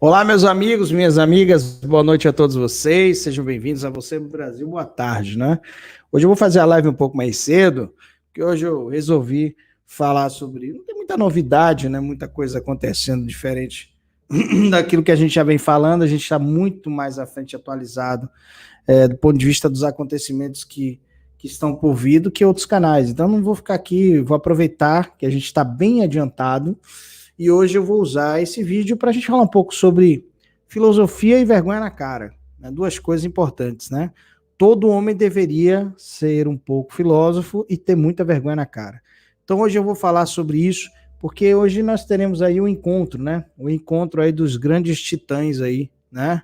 Olá, meus amigos, minhas amigas, boa noite a todos vocês, sejam bem-vindos a Você no Brasil, boa tarde, né? Hoje eu vou fazer a live um pouco mais cedo, porque hoje eu resolvi falar sobre, não tem muita novidade, né? Muita coisa acontecendo diferente daquilo que a gente já vem falando, a gente está muito mais à frente atualizado do ponto de vista dos acontecimentos que estão por vir do que outros canais, então não vou ficar aqui, vou aproveitar que a gente está bem adiantado e hoje eu vou usar esse vídeo para a gente falar um pouco sobre filosofia e vergonha na cara. Né? Duas coisas importantes, né? Todo homem deveria ser um pouco filósofo e ter muita vergonha na cara. Então hoje eu vou falar sobre isso, porque hoje nós teremos aí um encontro, né? O encontro aí dos grandes titãs aí, né?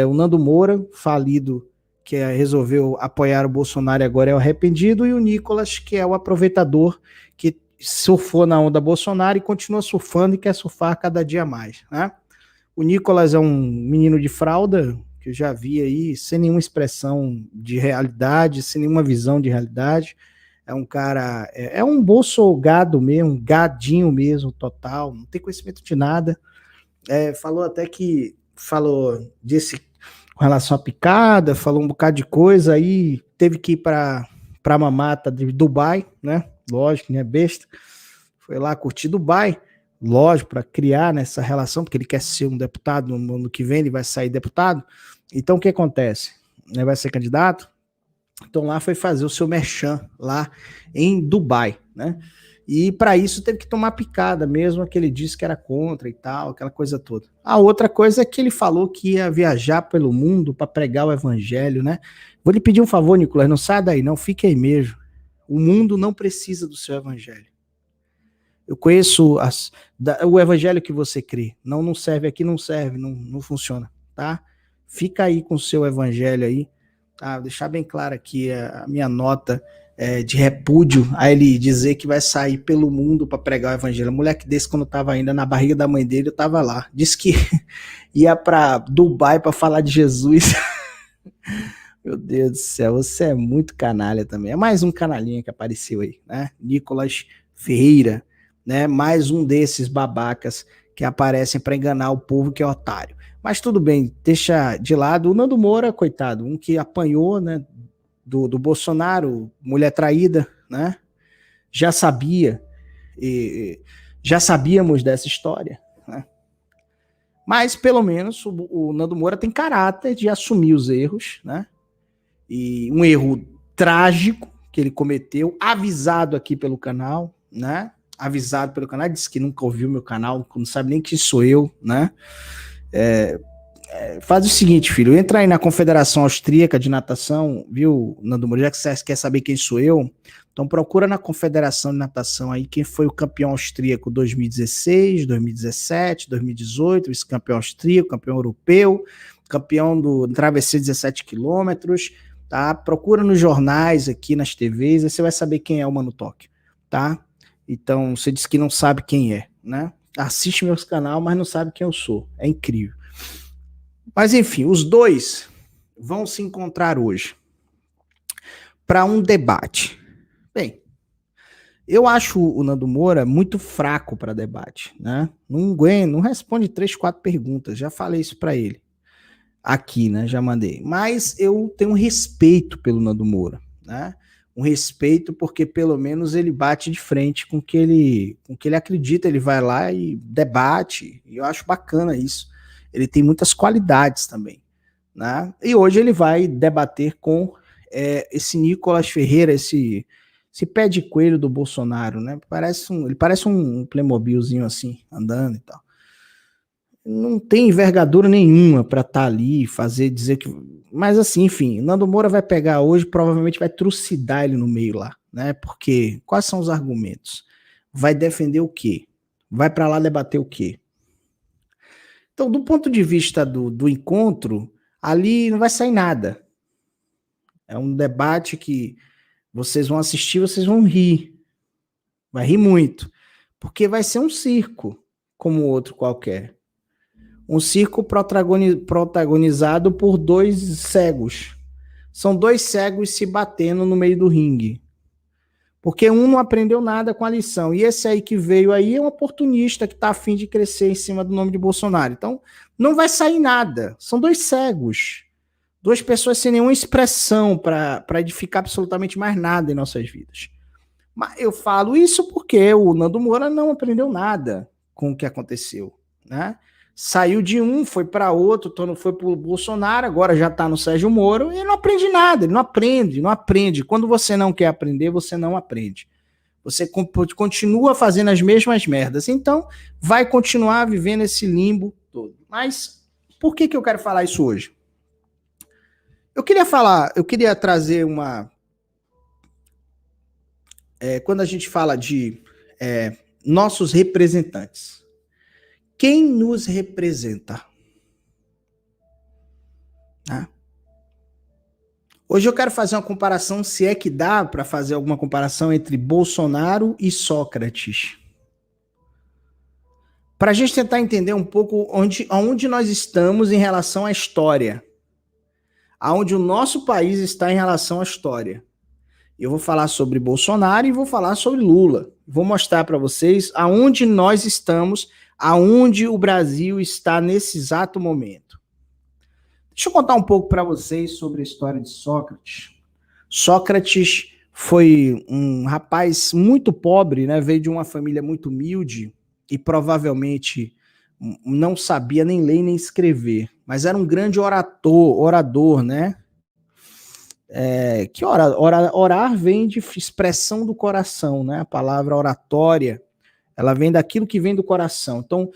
O Nando Moura, falido, que resolveu apoiar o Bolsonaro e agora é o arrependido, e o Nicolas, que é o aproveitador, que surfou na onda Bolsonaro e continua surfando e quer surfar cada dia mais, né? O Nicolas é um menino de fralda, que eu já vi aí, sem nenhuma expressão de realidade, sem nenhuma visão de realidade. É um cara, é um bolsogado mesmo, um gadinho mesmo, total, não tem conhecimento de nada. Falou até que, disse com relação à picada, falou um bocado de coisa, aí teve que ir para a mamata de Dubai, né? Lógico, né? Besta. Foi lá curtir Dubai, lógico, para criar nessa relação, porque ele quer ser um deputado no ano que vem, ele vai sair deputado. Então o que acontece? Ele vai ser candidato, então lá foi fazer o seu merchan lá em Dubai, né? E para isso teve que tomar picada, mesmo que ele disse que era contra e tal, aquela coisa toda. A outra coisa é que ele falou que ia viajar pelo mundo para pregar o evangelho, né? Vou lhe pedir um favor, Nicolas, não sai daí, não, fique aí mesmo. O mundo não precisa do seu evangelho. Eu conheço o evangelho que você crê. Não serve aqui, não serve, não funciona, tá? Fica aí com o seu evangelho aí. Tá? Deixar bem claro aqui a minha nota de repúdio a ele dizer que vai sair pelo mundo para pregar o evangelho. Um moleque desse, quando eu tava ainda na barriga da mãe dele, eu tava lá. Disse que ia para Dubai para falar de Jesus. Meu Deus do céu, você é muito canalha também. É mais um canalinha que apareceu aí, né? Nicolas Ferreira, né? Mais um desses babacas que aparecem para enganar o povo que é otário. Mas tudo bem, deixa de lado o Nando Moura, coitado, um que apanhou, né, do Bolsonaro, mulher traída, né? Já sabia, já sabíamos dessa história, né? Mas pelo menos o Nando Moura tem caráter de assumir os erros, né? E um erro trágico que ele cometeu, avisado aqui pelo canal, né? Avisado pelo canal, disse que nunca ouviu meu canal, não sabe nem quem sou eu, né? Faz o seguinte, filho, entra aí na Confederação Austríaca de Natação, viu, Nando Moura, já que você quer saber quem sou eu, então procura na Confederação de Natação aí quem foi o campeão austríaco 2016, 2017, 2018, vice-campeão austríaco, campeão europeu, campeão do travessia 17 quilômetros, tá? Procura nos jornais aqui, nas TVs, aí você vai saber quem é o Mano Tóquio, tá? Então, você disse que não sabe quem é, né? Assiste meus canal, mas não sabe quem eu sou. É incrível. Mas enfim, os dois vão se encontrar hoje para um debate. Bem, eu acho o Nando Moura muito fraco para debate, né? Não responde 3, 4 perguntas. Já falei isso para ele aqui, né? Já mandei. Mas eu tenho um respeito pelo Nando Moura, né? Um respeito porque pelo menos ele bate de frente com o que ele acredita, ele vai lá e debate. E eu acho bacana isso. Ele tem muitas qualidades também, né? E hoje ele vai debater com esse Nicolas Ferreira, esse pé de coelho do Bolsonaro, né? Ele parece um Playmobilzinho assim, andando e tal. Não tem envergadura nenhuma para estar ali, dizer que. Mas assim, enfim, Nando Moura vai pegar hoje, provavelmente vai trucidar ele no meio lá, né? Porque quais são os argumentos? Vai defender o quê? Vai para lá debater o quê? Então, do ponto de vista do encontro, ali não vai sair nada. É um debate que vocês vão assistir, vocês vão rir. Vai rir muito. Porque vai ser um circo, como outro qualquer. Um circo protagonizado por dois cegos. São dois cegos se batendo no meio do ringue. Porque um não aprendeu nada com a lição. E esse aí que veio aí é um oportunista que está a fim de crescer em cima do nome de Bolsonaro. Então, não vai sair nada. São dois cegos. Duas pessoas sem nenhuma expressão para edificar absolutamente mais nada em nossas vidas. Mas eu falo isso porque o Nando Moura não aprendeu nada com o que aconteceu, né? Saiu de um, foi para outro, foi para o Bolsonaro, agora já está no Sérgio Moro, e não aprende nada, ele não aprende. Quando você não quer aprender, você não aprende. Você continua fazendo as mesmas merdas. Então, vai continuar vivendo esse limbo todo. Mas, por que eu quero falar isso hoje? Eu queria trazer uma... quando a gente fala de nossos representantes, quem nos representa? Né? Hoje eu quero fazer uma comparação, se é que dá para fazer alguma comparação entre Bolsonaro e Sócrates. Para a gente tentar entender um pouco onde nós estamos em relação à história. Aonde o nosso país está em relação à história. Eu vou falar sobre Bolsonaro e vou falar sobre Lula. Vou mostrar para vocês aonde nós estamos, aonde o Brasil está nesse exato momento. Deixa eu contar um pouco para vocês sobre a história de Sócrates. Sócrates foi um rapaz muito pobre, né? Veio de uma família muito humilde e provavelmente não sabia nem ler nem escrever, mas era um grande orador, né? Orar vem de expressão do coração, né? A palavra oratória, ela vem daquilo que vem do coração. Então,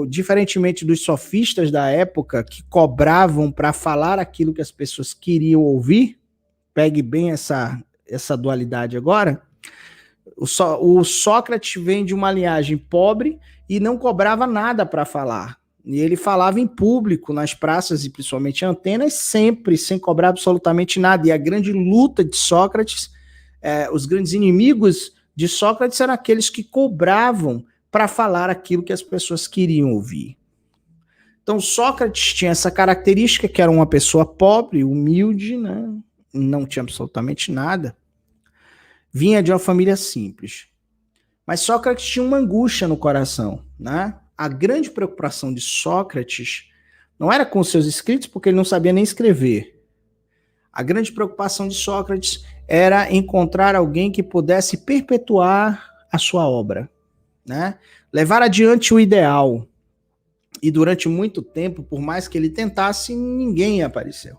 diferentemente dos sofistas da época, que cobravam para falar aquilo que as pessoas queriam ouvir, pegue bem essa dualidade agora, o Sócrates vem de uma linhagem pobre e não cobrava nada para falar. E ele falava em público, nas praças e principalmente em Atenas, sempre, sem cobrar absolutamente nada. E a grande luta de Sócrates, os grandes inimigos de Sócrates eram aqueles que cobravam para falar aquilo que as pessoas queriam ouvir. Então, Sócrates tinha essa característica, que era uma pessoa pobre, humilde, né? Não tinha absolutamente nada. Vinha de uma família simples. Mas Sócrates tinha uma angústia no coração, né? A grande preocupação de Sócrates não era com seus escritos, porque ele não sabia nem escrever. A grande preocupação de Sócrates era encontrar alguém que pudesse perpetuar a sua obra, né? Levar adiante o ideal. E durante muito tempo, por mais que ele tentasse, ninguém apareceu.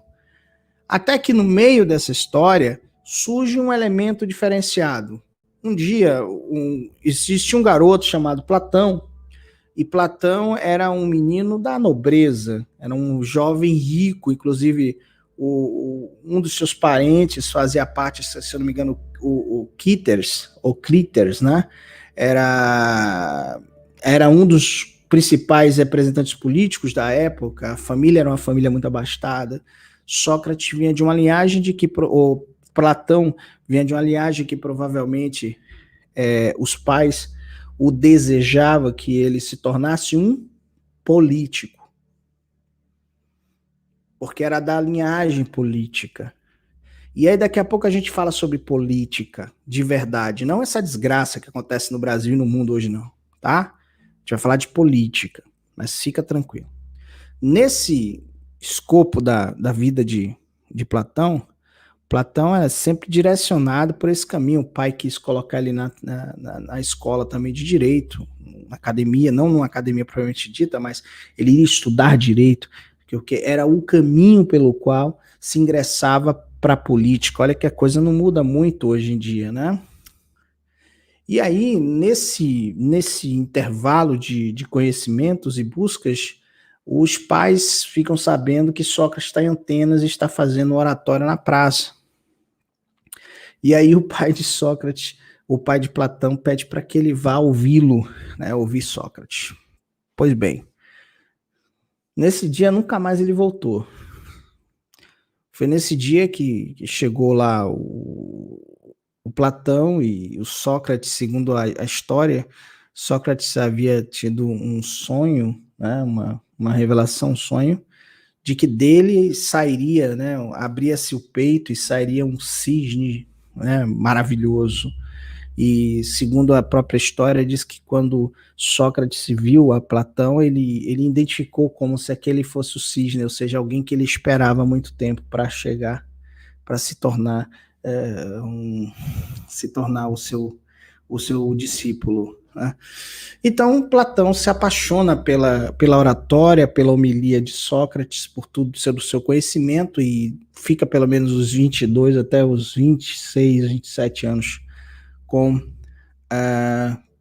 Até que no meio dessa história surge um elemento diferenciado. Um dia, existe um garoto chamado Platão, e Platão era um menino da nobreza, era um jovem rico, inclusive um dos seus parentes fazia parte, se eu não me engano, o Criters, né? Era um dos principais representantes políticos da época, a família era uma família muito abastada. Sócrates vinha de uma linhagem Platão vinha de uma linhagem que provavelmente os pais o desejava que ele se tornasse um político. Porque era da linhagem política. E aí daqui a pouco a gente fala sobre política de verdade, não essa desgraça que acontece no Brasil e no mundo hoje não, tá? A gente vai falar de política, mas fica tranquilo. Nesse escopo da vida de Platão, Platão é sempre direcionado por esse caminho. O pai quis colocar ele na escola também de direito, na academia, não numa academia propriamente dita, mas ele iria estudar direito, porque era o caminho pelo qual se ingressava para a política. Olha que a coisa não muda muito hoje em dia, né? E aí, nesse intervalo de conhecimentos e buscas, os pais ficam sabendo que Sócrates está em Atenas e está fazendo oratória na praça. E aí o pai de Sócrates, o pai de Platão, pede para que ele vá ouvi-lo, né, ouvir Sócrates. Pois bem, nesse dia nunca mais ele voltou. Foi nesse dia que chegou lá o Platão e o Sócrates, segundo a história, Sócrates havia tido um sonho, né, uma revelação, um sonho, de que dele sairia, né, abria-se o peito e sairia um cisne né, maravilhoso. E segundo a própria história, diz que quando Sócrates viu a Platão, ele identificou como se aquele fosse o cisne, ou seja, alguém que ele esperava há muito tempo para chegar, para se tornar, se tornar o seu discípulo, né? Então, Platão se apaixona pela oratória, pela homilia de Sócrates, por tudo do seu conhecimento, e fica pelo menos os 22 até os 26, 27 anos com,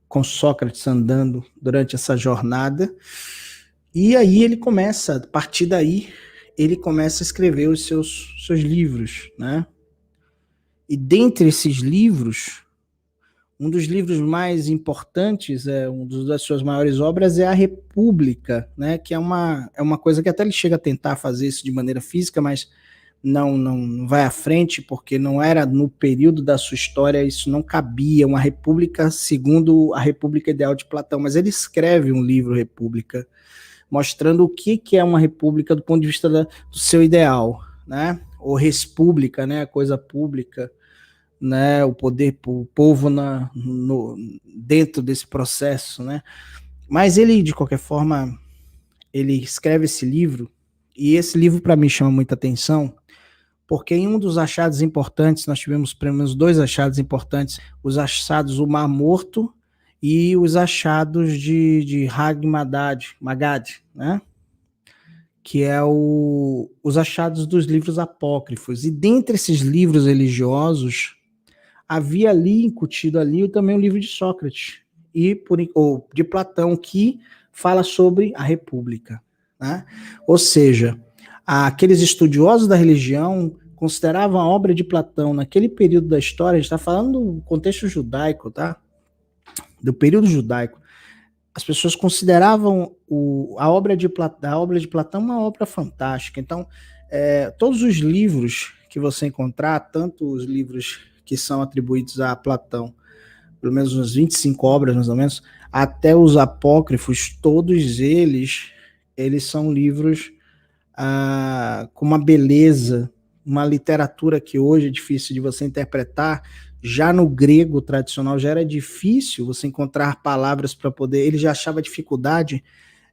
com Sócrates andando durante essa jornada. E aí ele começa, a partir daí, ele começa a escrever os seus livros, né? E dentre esses livros, um dos livros mais importantes, das suas maiores obras é a República, né? Que é uma coisa que até ele chega a tentar fazer isso de maneira física, mas não vai à frente, porque não era no período da sua história, isso não cabia, uma república segundo a República Ideal de Platão, mas ele escreve um livro, República, mostrando o que é uma república do ponto de vista do seu ideal, né? Ou respública, né? A coisa pública, né? O poder, o povo dentro desse processo, né? Mas ele, de qualquer forma, ele escreve esse livro, e esse livro para mim chama muita atenção, porque em um dos achados importantes, nós tivemos pelo menos 2 achados importantes, os achados do Mar Morto e os achados de Magad, né? Que é os achados dos livros apócrifos. E dentre esses livros religiosos, havia ali, incutido ali, também o livro de Sócrates, ou de Platão, que fala sobre a República, né? Ou seja, aqueles estudiosos da religião consideravam a obra de Platão naquele período da história, a gente está falando do contexto judaico, tá? Do período judaico. As pessoas consideravam a obra de Platão uma obra fantástica. Então, todos os livros que você encontrar, tanto os livros que são atribuídos a Platão, pelo menos umas 25 obras, mais ou menos, até os apócrifos, todos eles são livros com uma beleza, uma literatura que hoje é difícil de você interpretar. Já no grego tradicional já era difícil você encontrar palavras para poder, ele já achava dificuldade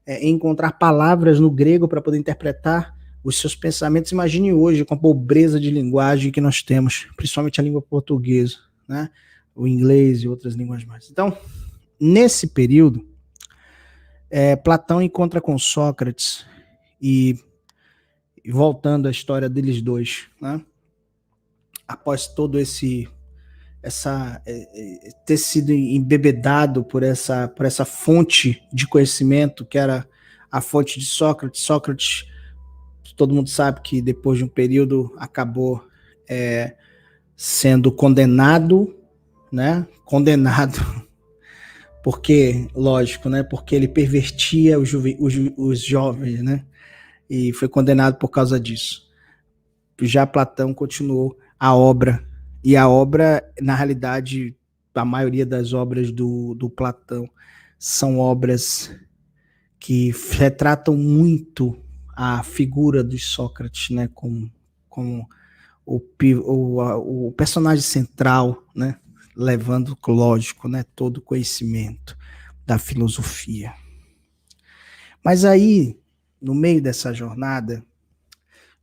em encontrar palavras no grego para poder interpretar os seus pensamentos. Imagine hoje com a pobreza de linguagem que nós temos, principalmente a língua portuguesa, né? O inglês e outras línguas mais. Então, nesse período, Platão encontra com Sócrates e voltando à história deles dois, né? Após todo ter sido embebedado por essa fonte de conhecimento que era a fonte de Sócrates. Sócrates, todo mundo sabe que depois de um período acabou sendo condenado, né? Condenado porque, lógico, né? Porque ele pervertia os jovens, né? E foi condenado por causa disso. Já Platão continuou a obra, e a obra, na realidade, a maioria das obras do Platão são obras que retratam muito a figura de Sócrates, né, como o personagem central, né, levando, lógico, né, todo o conhecimento da filosofia. Mas aí, no meio dessa jornada,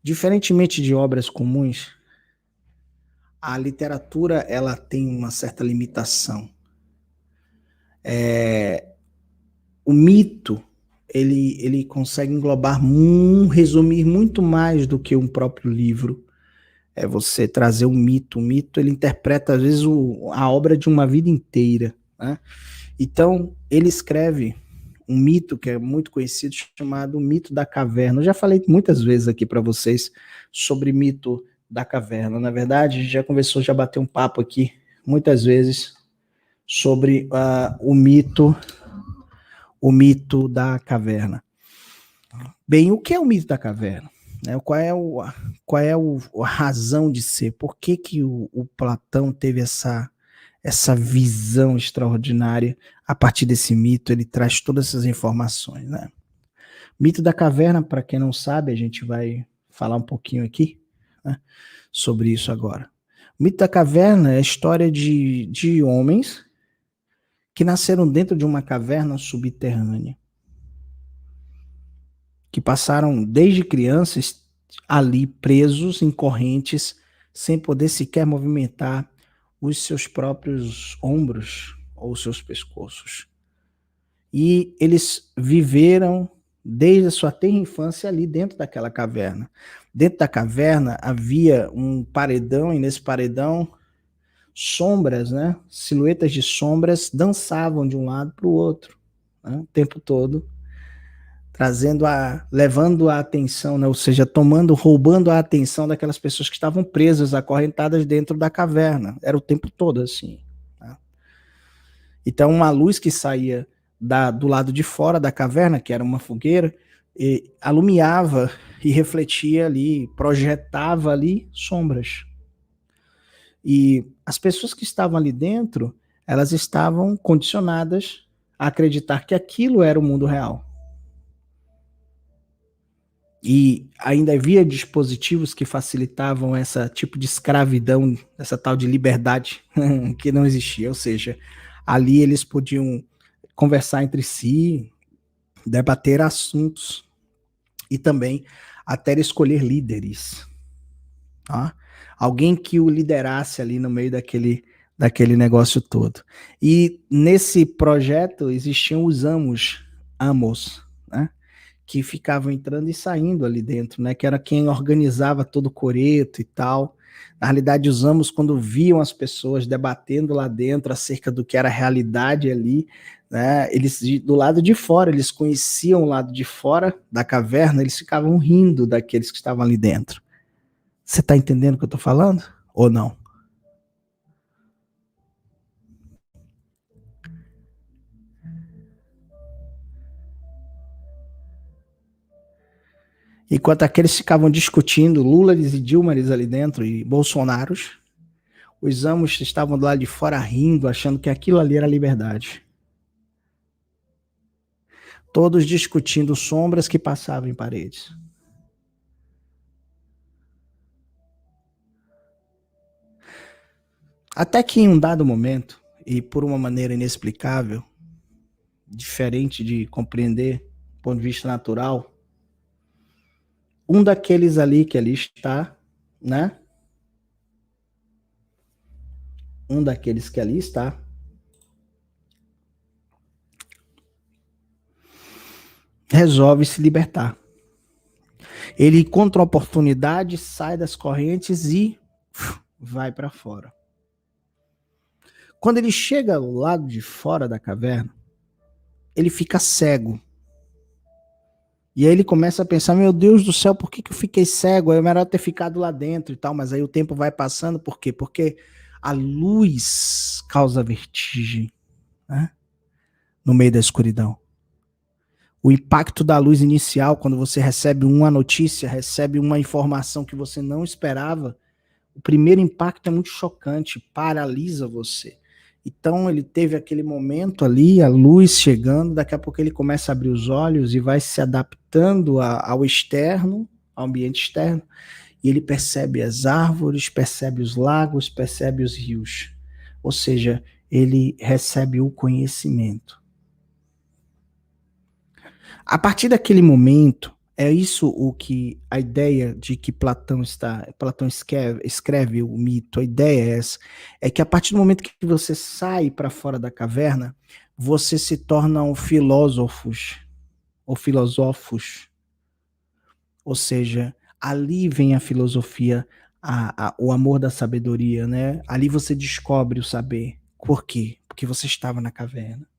diferentemente de obras comuns, a literatura ela tem uma certa limitação. O mito ele consegue englobar, resumir muito mais do que um próprio livro. Você trazer um mito. O mito ele interpreta às vezes a obra de uma vida inteira, né? Então ele escreve um mito que é muito conhecido, chamado o mito da caverna. Eu já falei muitas vezes aqui para vocês sobre mito da caverna. Na verdade, a gente já conversou, já bateu um papo aqui muitas vezes sobre o mito da caverna. Bem, o que é o mito da caverna? Qual é a razão de ser? Por que o Platão teve essa visão extraordinária? A partir desse mito, ele traz todas essas informações, né? Mito da caverna, para quem não sabe, a gente vai falar um pouquinho aqui, né, sobre isso agora. O mito da caverna é a história de homens que nasceram dentro de uma caverna subterrânea, que passaram desde crianças ali presos em correntes, sem poder sequer movimentar os seus próprios ombros ou seus pescoços. E eles viveram desde a sua tenra infância ali dentro daquela caverna. Dentro da caverna havia um paredão, e nesse paredão sombras, né? Silhuetas de sombras dançavam de um lado para o outro, né? O tempo todo, levando a atenção, né? Ou seja, roubando a atenção daquelas pessoas que estavam presas, acorrentadas dentro da caverna. Era o tempo todo assim. Né? Então, uma luz que saía do lado de fora da caverna, que era uma fogueira, alumiava e refletia ali, projetava ali sombras. E as pessoas que estavam ali dentro, elas estavam condicionadas a acreditar que aquilo era o mundo real. E ainda havia dispositivos que facilitavam essa tipo de escravidão, essa tal de liberdade que não existia. Ou seja, ali eles podiam conversar entre si, debater assuntos e também até escolher líderes. Tá? Alguém que o liderasse ali no meio daquele negócio todo. E nesse projeto existiam os amos, né? Que ficavam entrando e saindo ali dentro, né? Que era quem organizava todo o coreto e tal. Na realidade, os amos, quando viam as pessoas debatendo lá dentro acerca do que era a realidade ali, né? Eles, do lado de fora, eles conheciam o lado de fora da caverna, eles ficavam rindo daqueles que estavam ali dentro. Você está entendendo o que eu estou falando? Ou não? Enquanto aqueles ficavam discutindo, Lula e Dilma ali dentro, e Bolsonaros, os amos estavam do lado de fora rindo, achando que aquilo ali era liberdade. Todos discutindo sombras que passavam em paredes. Até que em um dado momento, e por uma maneira inexplicável, diferente de compreender do ponto de vista natural, um daqueles ali que ali está, né? Um daqueles que ali está, resolve se libertar. Ele encontra uma oportunidade, sai das correntes e vai para fora. Quando ele chega ao lado de fora da caverna, ele fica cego. E aí ele começa a pensar, meu Deus do céu, por que eu fiquei cego? É melhor ter ficado lá dentro e tal, mas aí o tempo vai passando, por quê? Porque a luz causa vertigem, né? No meio da escuridão. O impacto da luz inicial, quando você recebe uma notícia, recebe uma informação que você não esperava, o primeiro impacto é muito chocante, paralisa você. Então ele teve aquele momento ali, a luz chegando, daqui a pouco ele começa a abrir os olhos e vai se adaptando ao externo, ao ambiente externo, e ele percebe as árvores, percebe os lagos, percebe os rios. Ou seja, ele recebe o conhecimento. A partir daquele momento, é isso o que a ideia de que Platão escreve o mito, a ideia é essa, é que a partir do momento que você sai para fora da caverna, você se torna um filósofos, ou filosófos, ou seja, ali vem a filosofia, o amor da sabedoria, né? Ali você descobre o saber. Por quê? Porque você estava na caverna.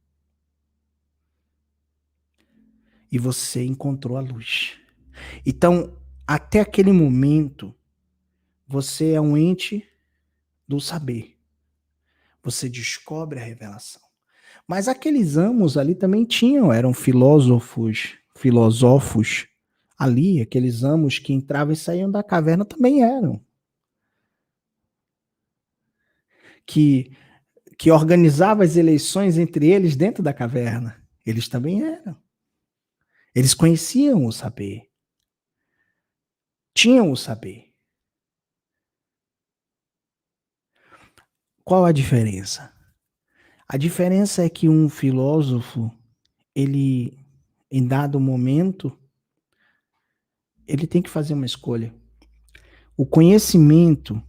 E você encontrou a luz. Então, até aquele momento, você é um ente do saber. Você descobre a revelação. Mas aqueles amos ali também eram filósofos ali, aqueles amos que entravam e saíam da caverna também eram. Que, que organizavam as eleições entre eles dentro da caverna. Eles também eram. Eles conheciam o saber. Tinham o saber. Qual a diferença? A diferença é que um filósofo, ele, em dado momento, ele tem que fazer uma escolha. O conhecimento,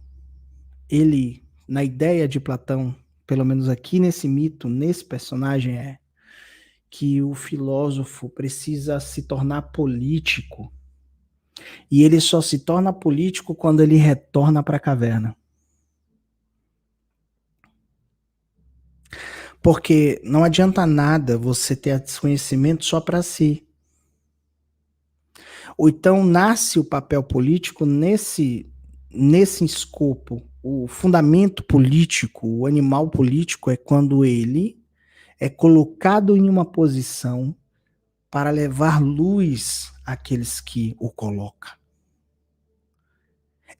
ele, na ideia de Platão, pelo menos aqui nesse mito, nesse personagem, é que o filósofo precisa se tornar político. E ele só se torna político quando ele retorna para a caverna. Porque não adianta nada você ter esse conhecimento só para si. Ou então nasce o papel político nesse escopo. O fundamento político, o animal político é quando ele é colocado em uma posição para levar luz àqueles que o colocam.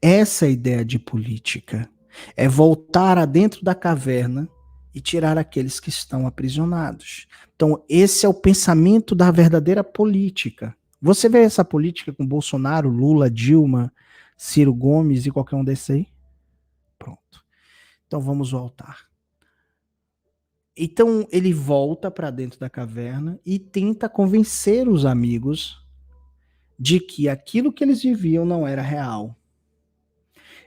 Essa é a ideia de política. É voltar a dentro da caverna e tirar aqueles que estão aprisionados. Então, esse é o pensamento da verdadeira política. Você vê essa política com Bolsonaro, Lula, Dilma, Ciro Gomes e qualquer um desses aí? Pronto. Então, vamos voltar. Então, ele volta para dentro da caverna e tenta convencer os amigos de que aquilo que eles viviam não era real.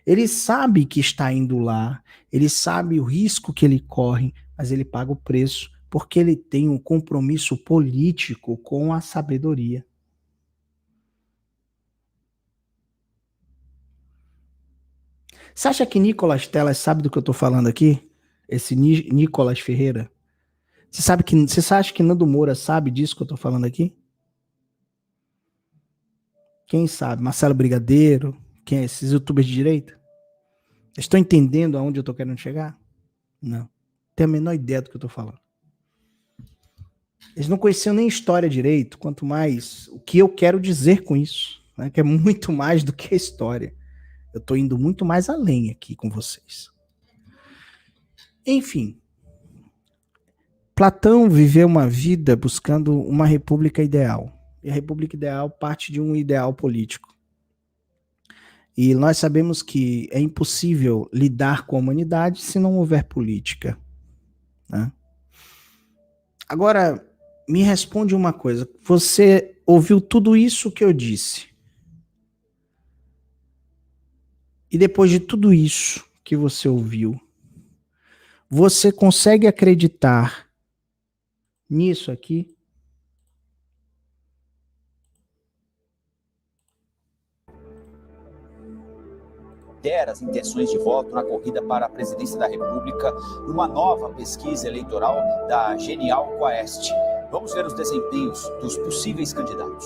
Ele sabe que está indo lá, ele sabe o risco que ele corre, mas ele paga o preço porque ele tem um compromisso político com a sabedoria. Você acha que Nicolas Telas sabe do que eu estou falando aqui? Esse Nicolas Ferreira? Você acha que Nando Moura sabe disso que eu estou falando aqui? Quem sabe? Marcelo Brigadeiro? Quem é? Esses youtubers de direita? Estão entendendo aonde eu estou querendo chegar? Não. Tem a menor ideia do que eu estou falando. Eles não conheciam nem história direito, quanto mais o que eu quero dizer com isso, né? Que é muito mais do que a história. Eu estou indo muito mais além aqui com vocês. Enfim, Platão viveu uma vida buscando uma república ideal. E a república ideal parte de um ideal político. E nós sabemos que é impossível lidar com a humanidade se não houver política, né? Agora, me responde uma coisa. Você ouviu tudo isso que eu disse? E depois de tudo isso que você ouviu, você consegue acreditar nisso aqui? As intenções de voto na corrida para a presidência da República numa nova pesquisa eleitoral da Genial Quest. Vamos ver os desempenhos dos possíveis candidatos.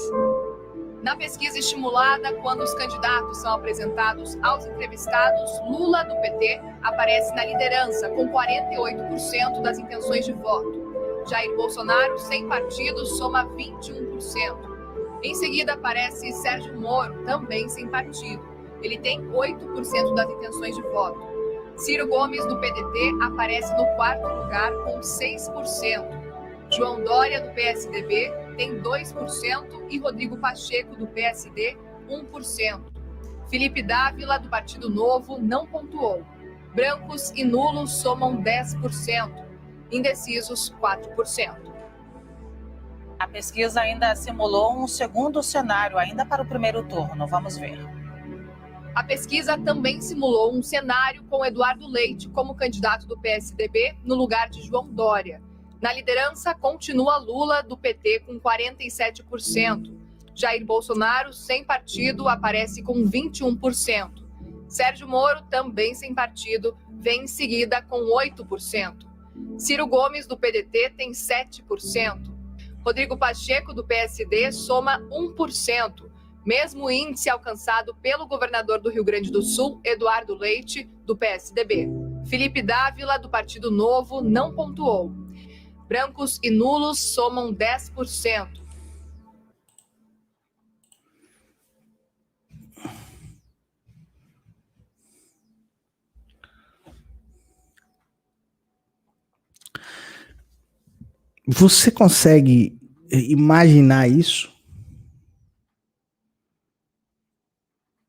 Na pesquisa estimulada, quando os candidatos são apresentados aos entrevistados, Lula, do PT, aparece na liderança, com 48% das intenções de voto. Jair Bolsonaro, sem partido, soma 21%. Em seguida, aparece Sérgio Moro, também sem partido. Ele tem 8% das intenções de voto. Ciro Gomes, do PDT, aparece no quarto lugar, com 6%. João Dória, do PSDB, tem 2% e Rodrigo Pacheco, do PSD, 1%. Felipe Dávila, do Partido Novo, não pontuou. Brancos e nulos somam 10%. Indecisos, 4%. A pesquisa ainda simulou um segundo cenário, ainda para o primeiro turno. Vamos ver. A pesquisa também simulou um cenário com Eduardo Leite como candidato do PSDB no lugar de João Dória. Na liderança, continua Lula, do PT, com 47%. Jair Bolsonaro, sem partido, aparece com 21%. Sérgio Moro, também sem partido, vem em seguida com 8%. Ciro Gomes, do PDT, tem 7%. Rodrigo Pacheco, do PSD, soma 1%. Mesmo índice alcançado pelo governador do Rio Grande do Sul, Eduardo Leite, do PSDB. Felipe Dávila, do Partido Novo, não pontuou. Brancos e nulos somam 10%. Você consegue imaginar isso?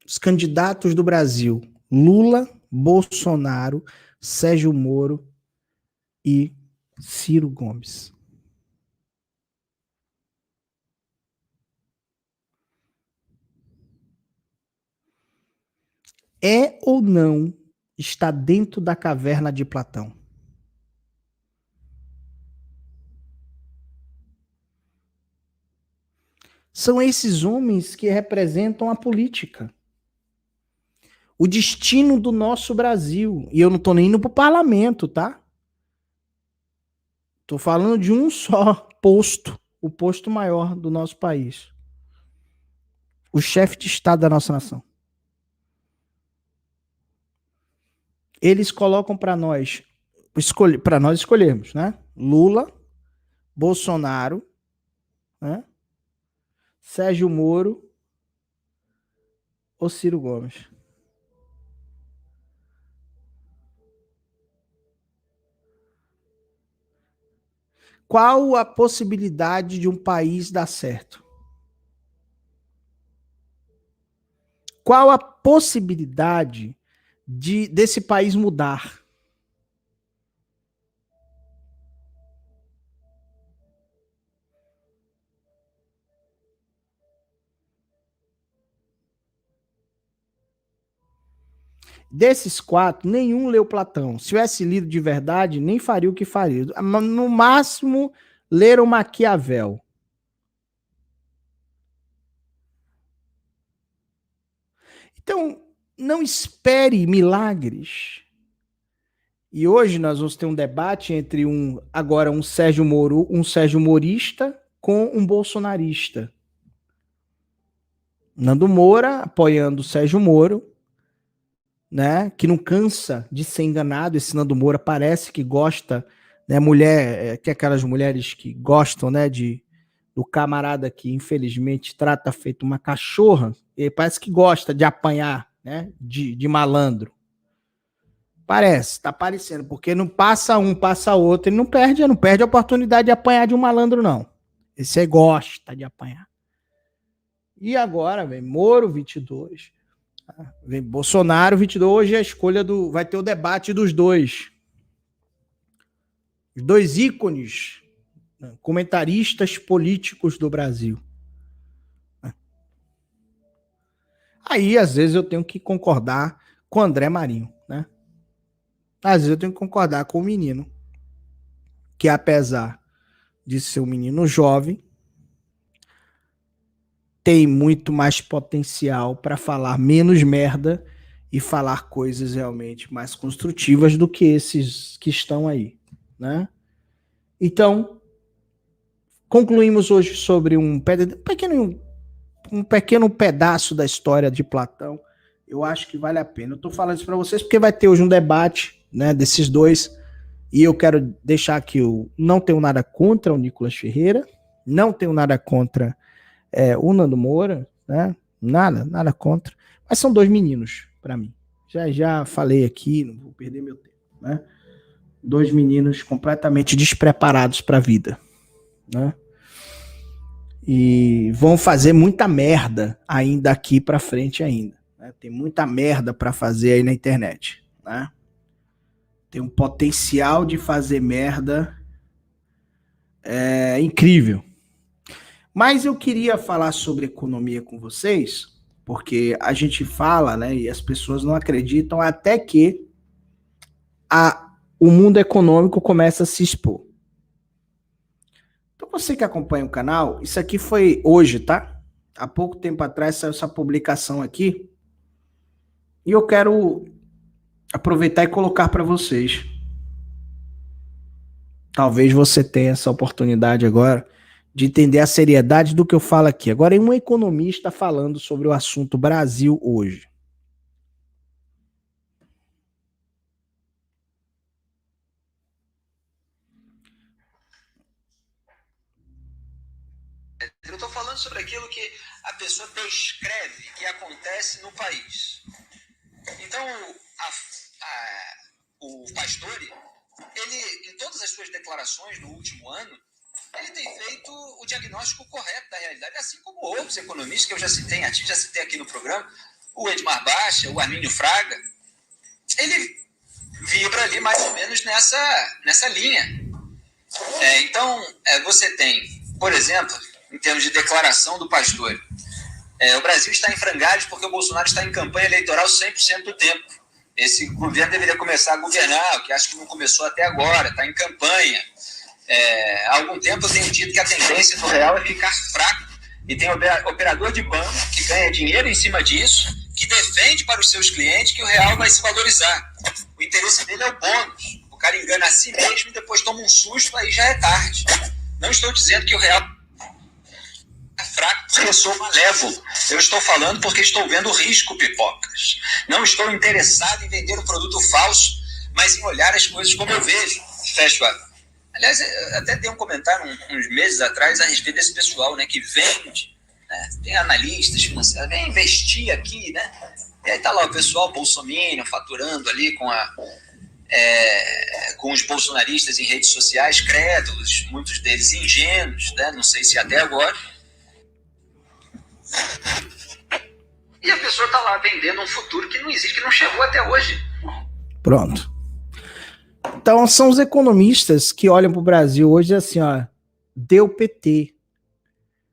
Os candidatos do Brasil, Lula, Bolsonaro, Sérgio Moro e Ciro Gomes. É ou não está dentro da caverna de Platão? São esses homens que representam a política. O destino do nosso Brasil. E eu não estou nem indo para o parlamento, tá? Estou falando de um só posto, o posto maior do nosso país. O chefe de Estado da nossa nação. Eles colocam para nós escolhermos, né? Lula, Bolsonaro, né? Sérgio Moro ou Ciro Gomes. Qual a possibilidade de um país dar certo? Qual a possibilidade desse país mudar? Desses 4, nenhum leu Platão. Se tivesse lido de verdade, nem faria o que faria. No máximo, leram Maquiavel. Então, não espere milagres. E hoje nós vamos ter um debate entre um Sérgio Moro, um Sérgio Morista com um bolsonarista. Nando Moura apoiando o Sérgio Moro, né, que não cansa de ser enganado. Esse Nando Moura parece que gosta, né, que é aquelas mulheres que gostam, né, do camarada que infelizmente trata feito uma cachorra. Ele parece que gosta de apanhar, né, de malandro. Parece, tá parecendo, porque não passa um, passa outro, ele não perde a oportunidade de apanhar de um malandro, não. Esse aí gosta de apanhar. E agora, vem Moro 22, vem Bolsonaro 22, hoje é a escolha vai ter o debate dos dois. Os dois ícones, né, comentaristas políticos do Brasil. Aí, às vezes, eu tenho que concordar com o André Marinho, né? Às vezes eu tenho que concordar com o menino, que apesar de ser um menino jovem, tem muito mais potencial para falar menos merda e falar coisas realmente mais construtivas do que esses que estão aí, né? Então, concluímos hoje sobre um pequeno pedaço da história de Platão. Eu acho que vale a pena. Eu estou falando isso para vocês porque vai ter hoje um debate, né, desses dois, e eu quero deixar aqui, eu não tenho nada contra o Nicolas Ferreira, não tenho nada contra o Nando Moura, né? Nada contra, mas são dois meninos para mim. Já falei aqui, não vou perder meu tempo, né? Dois meninos completamente despreparados para a vida, né? E vão fazer muita merda ainda aqui para frente ainda, né? Tem muita merda para fazer aí na internet, né? Tem um potencial de fazer merda incrível. Mas eu queria falar sobre economia com vocês, porque a gente fala, né, e as pessoas não acreditam até que o mundo econômico começa a se expor. Então você que acompanha o canal, isso aqui foi hoje, tá? Há pouco tempo atrás saiu essa publicação aqui, e eu quero aproveitar e colocar para vocês. Talvez você tenha essa oportunidade agora de entender a seriedade do que eu falo aqui. Agora, um economista falando sobre o assunto Brasil hoje. Eu estou falando sobre aquilo que a pessoa descreve que acontece no país. Então, o Pastore, ele, em todas as suas declarações no último ano, ele tem feito o diagnóstico correto da realidade, assim como outros economistas que eu já citei aqui no programa, o Edmar Baixa, o Armínio Fraga. ele vibra ali mais ou menos nessa linha. Então, você tem, por exemplo, em termos de declaração do Pastore, o Brasil está em frangalhos porque o Bolsonaro está em campanha eleitoral 100% do tempo. Esse governo deveria começar a governar, o que acho que não começou até agora, está em campanha. Há algum tempo eu tenho dito que a tendência do real é ficar fraco, e tem operador de banco que ganha dinheiro em cima disso, que defende para os seus clientes que o real vai se valorizar. O interesse dele é o bônus. O cara engana a si mesmo e depois toma um susto, aí já é tarde. Não estou dizendo que o real é fraco porque eu sou malévolo. Eu estou falando porque estou vendo o risco, pipocas. Não estou interessado em vender um produto falso, mas em olhar as coisas como eu vejo. Fecho a... Aliás, eu até dei um comentário uns meses atrás a respeito desse pessoal, né, que vende, né, tem analistas financeiros, vem investir aqui, né? E aí tá lá o pessoal bolsominion faturando ali com os bolsonaristas em redes sociais, crédulos, muitos deles ingênuos, né? Não sei se até agora. E a pessoa tá lá vendendo um futuro que não existe, que não chegou até hoje. Pronto. Então, são os economistas que olham para o Brasil hoje assim, ó, deu PT.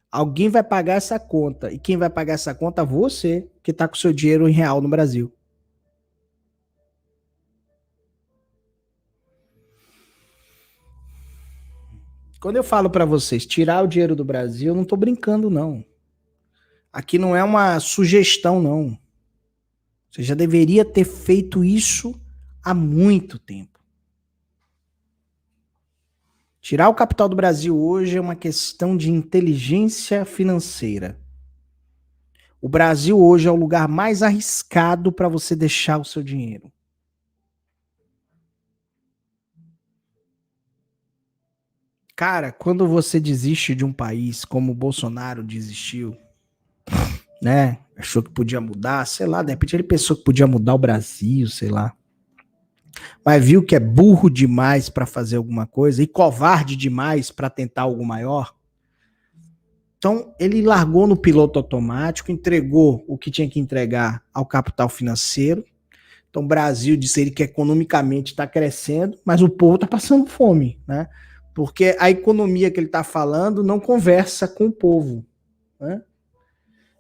Alguém vai pagar essa conta. E quem vai pagar essa conta? Você, que está com seu dinheiro em real no Brasil. Quando eu falo para vocês tirar o dinheiro do Brasil, eu não estou brincando, não. Aqui não é uma sugestão, não. Você já deveria ter feito isso há muito tempo. Tirar o capital do Brasil hoje é uma questão de inteligência financeira. O Brasil hoje é o lugar mais arriscado para você deixar o seu dinheiro. Cara, quando você desiste de um país como o Bolsonaro desistiu, né? Achou que podia mudar, sei lá, de repente ele pensou que podia mudar o Brasil, sei lá. Mas viu que é burro demais para fazer alguma coisa e covarde demais para tentar algo maior. Então, ele largou no piloto automático, entregou o que tinha que entregar ao capital financeiro. Então, o Brasil disse ele que economicamente está crescendo, mas o povo está passando fome, né? Porque a economia que ele está falando não conversa com o povo, né?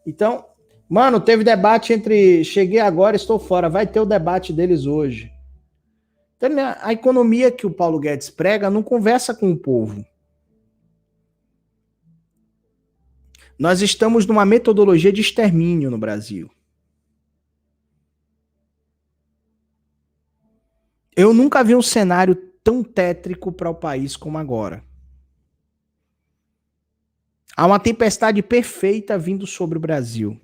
Então, mano, teve debate entre cheguei agora, estou fora. Vai ter o debate deles hoje. Então, a economia que o Paulo Guedes prega não conversa com o povo. Nós estamos numa metodologia de extermínio no Brasil. Eu nunca vi um cenário tão tétrico para o país como agora. Há uma tempestade perfeita vindo sobre o Brasil.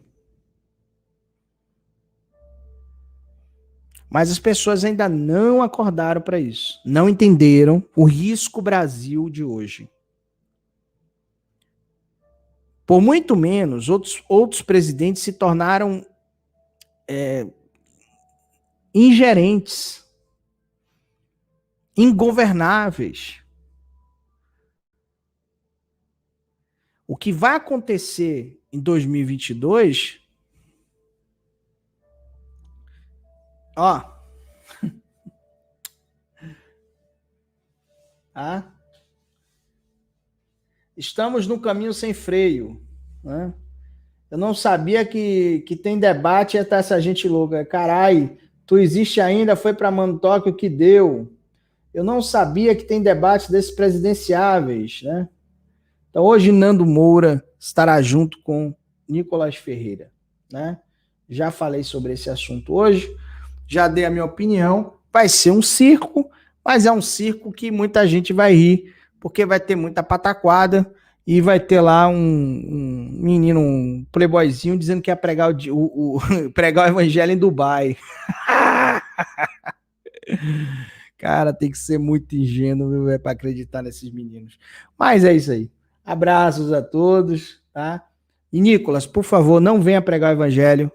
Mas as pessoas ainda não acordaram para isso. Não entenderam o risco Brasil de hoje. Por muito menos, outros presidentes se tornaram ingerentes, ingovernáveis. O que vai acontecer em 2022... Ó. Estamos no caminho sem freio, né? Eu não sabia que tem debate e ia estar essa gente louca. Carai, tu existe ainda, foi para Mantoque o que deu. Eu não sabia que tem debate desses presidenciáveis, né? Então hoje Nando Moura estará junto com Nicolás Ferreira, né? Já falei sobre esse assunto hoje. Já dei a minha opinião, vai ser um circo, mas é um circo que muita gente vai rir, porque vai ter muita pataquada e vai ter lá um menino, um playboyzinho, dizendo que ia pregar pregar o evangelho em Dubai. Cara, tem que ser muito ingênuo para acreditar nesses meninos. Mas é isso aí. Abraços a todos, tá? E Nicolas, por favor, não venha pregar o evangelho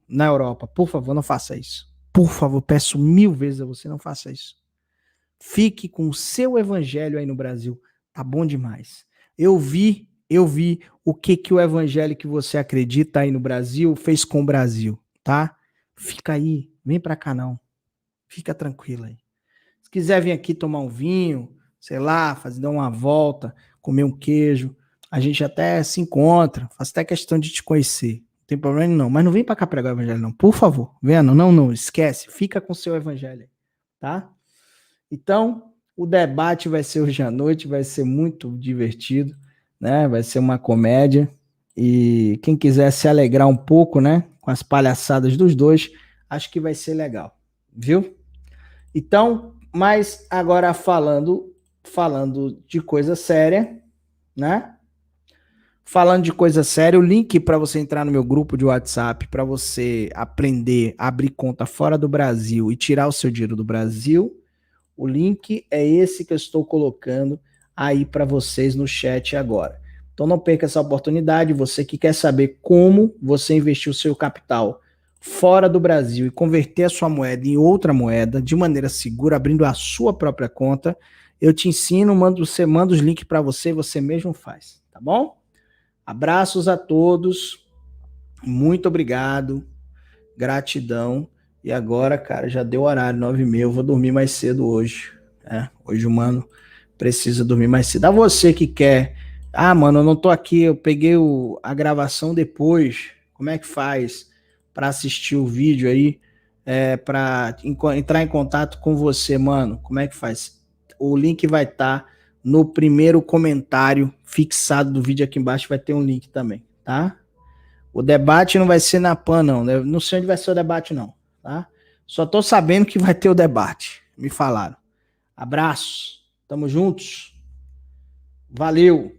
na Europa. Por favor, não faça isso. Por favor, peço 1000 vezes a você, não faça isso. Fique com o seu evangelho aí no Brasil. Tá bom demais. Eu vi o que o evangelho que você acredita aí no Brasil fez com o Brasil, tá? Fica aí, vem pra cá não. Fica tranquilo aí. Se quiser vir aqui tomar um vinho, sei lá, dar uma volta, comer um queijo, a gente até se encontra, faço até questão de te conhecer. Não tem problema não, mas não vem pra cá pregar o evangelho não, por favor. Vendo? Não, esquece, fica com o seu evangelho, tá? Então, o debate vai ser hoje à noite, vai ser muito divertido, né? Vai ser uma comédia e quem quiser se alegrar um pouco, né, com as palhaçadas dos dois, acho que vai ser legal, viu? Então, mas agora falando de coisa séria, né? Falando de coisa séria, o link para você entrar no meu grupo de WhatsApp, para você aprender a abrir conta fora do Brasil e tirar o seu dinheiro do Brasil, o link é esse que eu estou colocando aí para vocês no chat agora. Então não perca essa oportunidade, você que quer saber como você investir o seu capital fora do Brasil e converter a sua moeda em outra moeda de maneira segura, abrindo a sua própria conta, eu te ensino, você manda os links para você e você mesmo faz, tá bom? Abraços a todos, muito obrigado, gratidão. E agora, cara, já deu horário, 9h30, eu vou dormir mais cedo hoje. Hoje o mano precisa dormir mais cedo. A você que quer, mano, eu não tô aqui, eu peguei a gravação depois, como é que faz para assistir o vídeo aí, para entrar em contato com você, mano, como é que faz? O link vai estar no primeiro comentário fixado do vídeo aqui embaixo, vai ter um link também, tá? O debate não vai ser na PAN, não, né? Não sei onde vai ser o debate, não, tá? Só tô sabendo que vai ter o debate, me falaram. Abraço, tamo juntos, valeu!